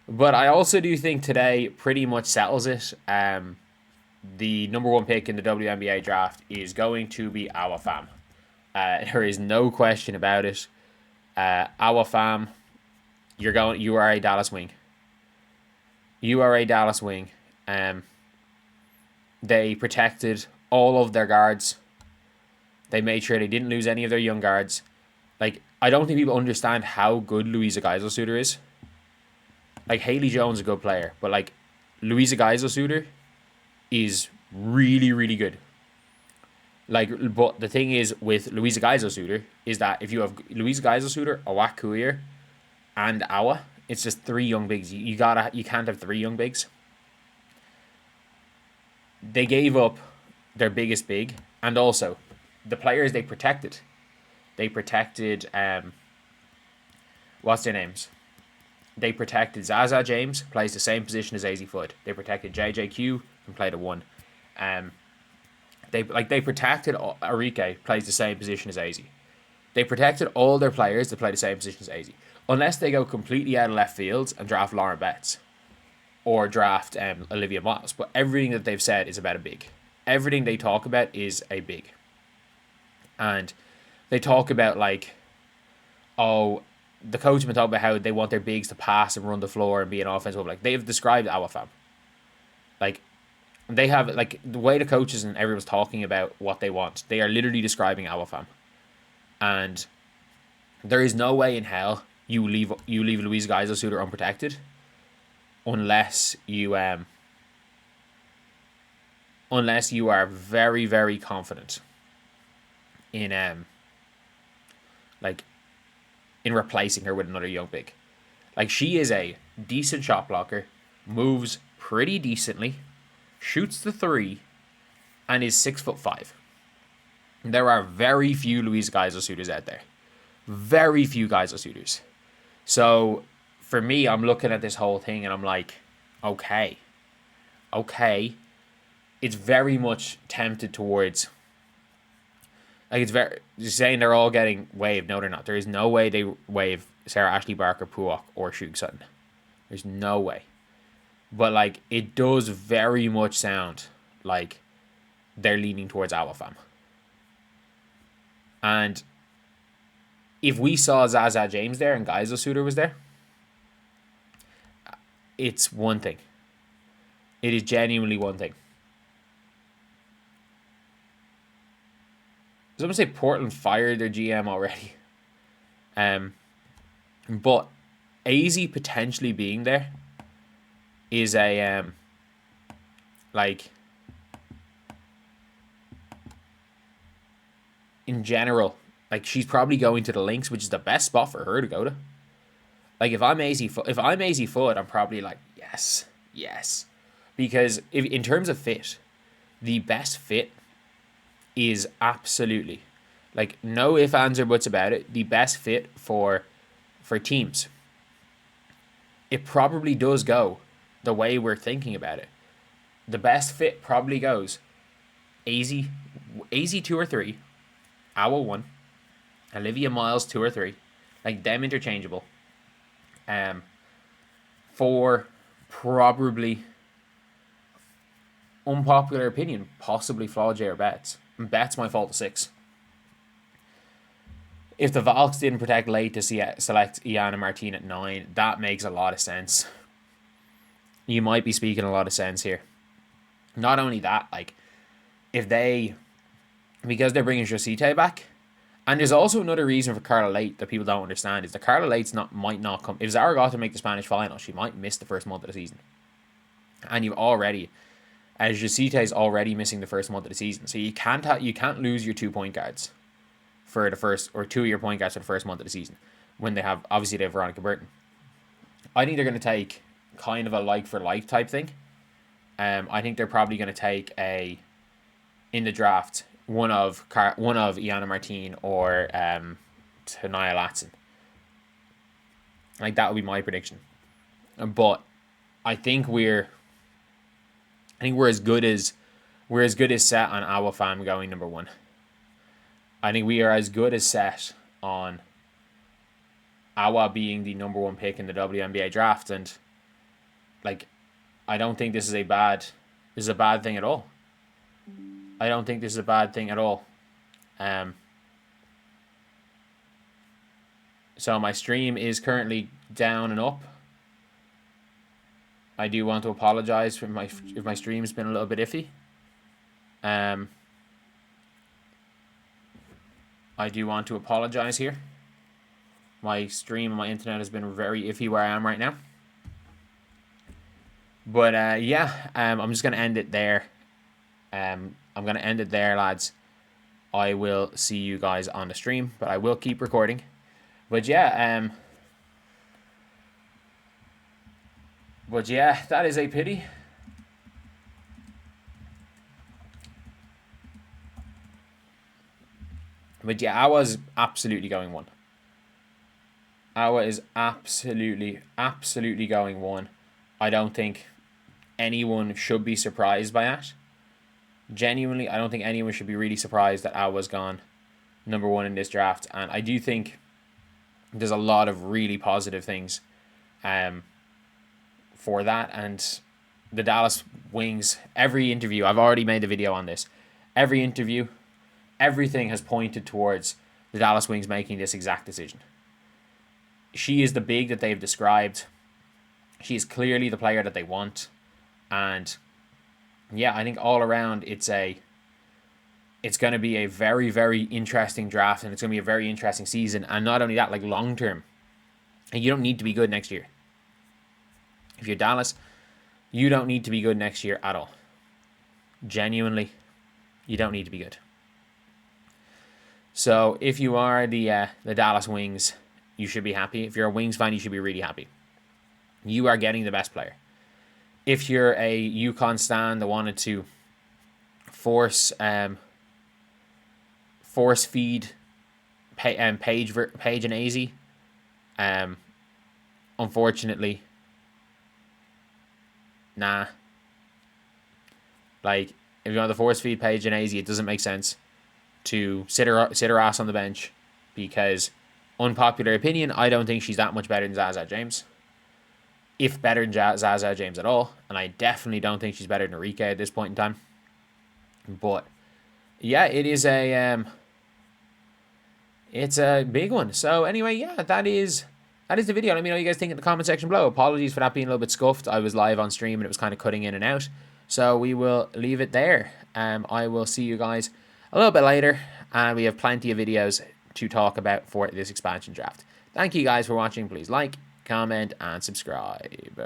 But I also do think today pretty much settles it. The number one pick in the WNBA draft is going to be our fam. There is no question about it. Our fam, you are a Dallas wing. You are a Dallas wing. Um, they protected all of their guards. They made sure they didn't lose any of their young guards. Like, I don't think people understand how good Louisa Geisel-Suter is. Like, Haley Jones is a good player, but like Louisa Geisel-Suter is really, really good. Like, but the thing is with Louisa Geisel-Suter is that if you have Louisa Geisel-Suter, Awak Kuier, and Awa, it's just three young bigs. You can't have three young bigs. They gave up their biggest big, and also the players they protected. They protected what's their names? They protected Zaza James, plays the same position as AZ Foot. They protected JJQ and played a one. Um, they protected Arike, plays the same position as AZ. They protected all their players that play the same position as AZ, unless they go completely out of left fields and draft Lauren Betts or draft Olivia Miles. But everything that they've said is about a big. Everything they talk about is a big, and they talk about like, oh, the coach have been talking about how they want their bigs to pass and run the floor and be an offensive. Like they've described our fam. Like they have like the way the coaches and everyone's talking about what they want. They are literally describing our fam, and there is no way in hell you leave Louise Geisel-Suter unprotected unless you are very, very confident in like in replacing her with another young big. Like she is a decent shot blocker, moves pretty decently, shoots the three, and is 6'5". There are very few Louise Geisel-Suters out there. Very few Geisel-Suters. So for me, I'm looking at this whole thing and I'm like, okay. It's very much tempted towards, like it's very, you're saying they're all getting waived. No, they're not. There is no way they waive Sarah Ashley Barker, Puok, or Shug Sutton. There's no way. But like it does very much sound like they're leaning towards Awafam. And if we saw Zaza James there and Geisel-Suter was there, it's one thing. It is genuinely one thing. I was going to say Portland fired their GM already. But AZ potentially being there is a like in general, like she's probably going to the Lynx, which is the best spot for her to go to. Like if I'm AZ Foot, I'm probably like yes, because if in terms of fit, the best fit is absolutely, like no ifs ands or buts about it, the best fit for teams. It probably does go the way we're thinking about it. The best fit probably goes AZ 2 or 3, Owl 1, Olivia Miles 2 or 3, like them interchangeable. For probably unpopular opinion, possibly Flaugier or Betts. And Betts might fall to 6. If the Valks didn't protect late to select Iana Martin at 9, that makes a lot of sense. You might be speaking a lot of sense here. Not only that, like, if they, because they're bringing Josite back, and there's also another reason for Carla Late that people don't understand, is that Carla Late's might not come. If Zaragoza make the Spanish final, she might miss the first month of the season. And you've already, as Josite is already missing the first month of the season, so you can't lose your 2 point guards for the first, or 2 of your point guards for the first month of the season, when they have Veronica Burton. I think they're going to take kind of a like for like type thing. I think they're probably going to take in the draft one of Iana Martin or Tanaya Latson. Like that would be my prediction. But I think we're as good as set on Awafam going number 1. I think we are as good as set on Awa being the number 1 pick in the WNBA draft, and Like, I don't think this is a bad thing at all. I don't think this is a bad thing at all. So my stream is currently down and up. I do want to apologize for if my stream's been a little bit iffy. I do want to apologize here. My stream and my internet has been very iffy where I am right now. But yeah, I'm just gonna end it there. I'm gonna end it there, lads. I will see you guys on the stream, but I will keep recording. But yeah, that is a pity. But yeah, I was absolutely going one. Awa is absolutely going one. I don't think anyone should be surprised by that. Genuinely, I don't think anyone should be really surprised that Awa's gone number one in this draft. And I do think there's a lot of really positive things for that. And the Dallas Wings, every interview, I've already made a video on this. Every interview, everything has pointed towards the Dallas Wings making this exact decision. She is the big that they've described. She is clearly the player that they want. And yeah, I think all around it's going to be a very, very interesting draft, and it's going to be a very interesting season. And not only that, like long term, and you don't need to be good next year. If you're Dallas, you don't need to be good next year at all. Genuinely, you don't need to be good. So if you are the Dallas Wings, you should be happy. If you're a Wings fan, you should be really happy. You are getting the best player. If you're a UConn stan that wanted to force feed Paige and AZ, unfortunately, nah. Like, if you want to force feed Paige and AZ, it doesn't make sense to sit her ass on the bench, because, unpopular opinion, I don't think she's that much better than Zaza James. If better than Zaza James at all. And I definitely don't think she's better than Arika at this point in time. But yeah, it's a big one. So anyway, yeah, that is the video. Let me know what you guys think in the comment section below. Apologies for that being a little bit scuffed. I was live on stream and it was kind of cutting in and out. So we will leave it there. I will see you guys a little bit later. And we have plenty of videos to talk about for this expansion draft. Thank you guys for watching. Please like, comment, and subscribe.